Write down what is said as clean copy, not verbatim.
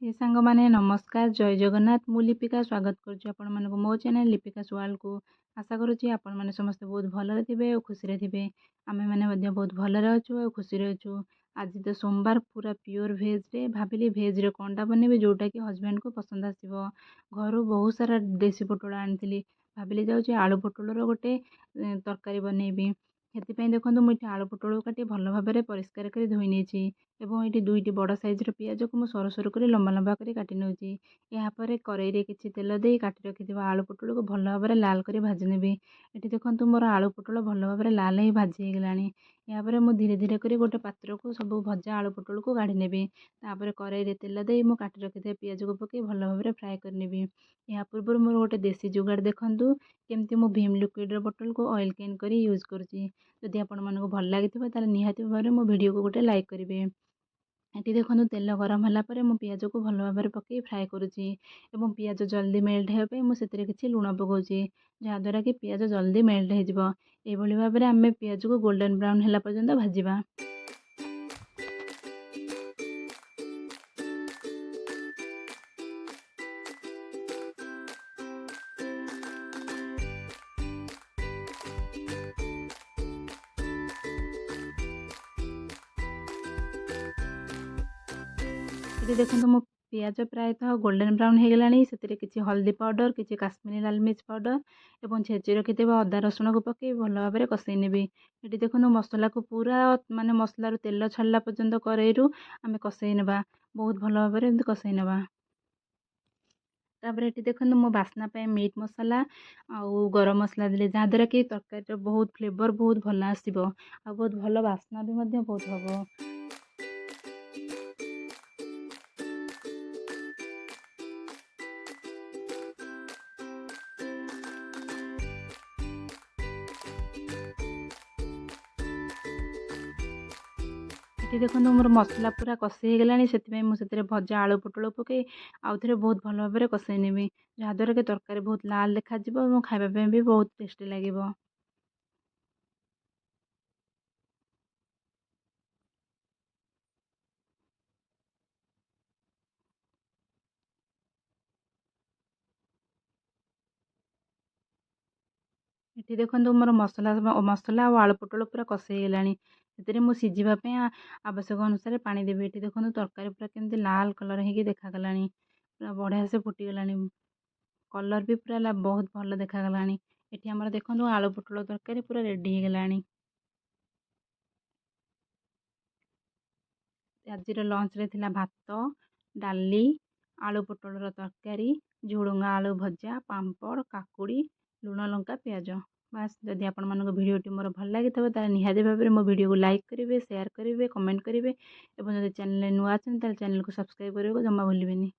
ये सांग माने नमस्कार जय जगन्नाथ मु लिपिका स्वागत करुच्ची आपण मानक मो चैनल लिपिका वर्ल्ड को आशा करुच्ची आपण माने समस्त बहुत भलरे थिबे और खुशी रे थिबे आमे माने मध्य बहुत भलरे अछु और खुशी रे अछु। आज तो सोमवार पूरा प्योर भेज रे भाबिली भेज रे कोंडा बनेबे जोटा कि हस्बैंड को पसंद आसीबो। घर बहुत सारा देसी पोटल आनिथिली भाबिली जाउची आलू पोटल रो गोटे तरकारी बनेबी। हेतिपई देखंतु मुझे आलू पोटल काटी भल भाबरे परिष्कार कर धोई नेछि एवं ये दुईटी बड़ साइज्र पिज को मुझे सरू सरू कर लंबा लंबा कर काटि नौची। यापर कड़े किसी तेल दे काटि रखि आलू पोटल को भल भाव लाल कर भाजी नेबी। ये देखो मोर आलू पोटल भल भाव लाल ही भाजी होगला। यापर मुझे धीरे धीरे कर गोटे पात्र को सब भजा आलू पोटल को काढ़ी नेबी। तापर कड़े तेल दे मु काटि रखि पिज को पकई भल भाव फ्राए करनेबी। या पूर्व मोर गोटे देसी जुगाड़ देखूँ केमती मु भीम लिक्विड बोतल को ऑयल कैन कर यूज करुँची। जदि आपण मानक भल लगी निहाती भाव मो वीडियो को गोटे लाइक करेंगे। ये देखो तेल गरम है मु पिज को भल भाव पकई फ्राए करुँची एवं पिज जल्दी मेल्ट होगापी मुझे किसी लुण पकाउची जहाँद्वारा कि पिज जल्दी मेल्ट हो भाव में आम पिज को गोल्डन ब्राउन है पर्यंत भाजवा। ये देखो मो पिज प्रायतः गोल्डन ब्राउन हो गलानी से किसी हल्दी पाउडर किसी काश्मीरी लाल मिर्च पाउडर और छेची रखि अदा रसुण को पकई भल भाव में कषई नेबी। ये देखो मसला को पूरा माने मसलार तेल छाड़ा पर्यंत कड़ाई आम कषई नेबा बहुत भल भाव में कषई नेबा। तापर ये देखो मो बास्ना मीट मसला आउ गरम मसला देली जहाँद्वारा कि तरकारी बहुत फ्लेवर बहुत भल आसो आ बहुत भल बास्ना भी बहुत हम। ये देखो मोर मसला पूरा कषई होगला से मुझे भजा आलू पोटल पकई आउ थे बहुत भल भाव में कषई नेबी जहाँद्वारा कि तरकारी बहुत लाल देखा खावाई भी बहुत टेस्टी लगे। ये देखो मोर मसला मसला और आलू पोटल पूरा कषई होगला से सीझापी आवश्यक अनुसार पानी देवी। ये देखो तरकारी पूरा केमती लाल कलर हो देखा पूरा बढ़िया से फुटीगला कलर भी पूरा बहुत भल देखा ये आम देखो आलू पोटल तरकारी पूरा रेडी होगला। आज लंच रे थिला भात डाली आलू पोटल तरकारी झुड़ंगा आलू भजा पांपड़ काकुड़ी लुण लंका प्याज बास। जदि आपण मानक भिडियोटी मोर भल लगी निहाती भाव में मो वीडियो को लाइक करेंगे शेयर करेंगे कमेंट करेंगे और जब चैनल नुआ अच्छे चैनल को सब्सक्राइब करने को जमा भूलें।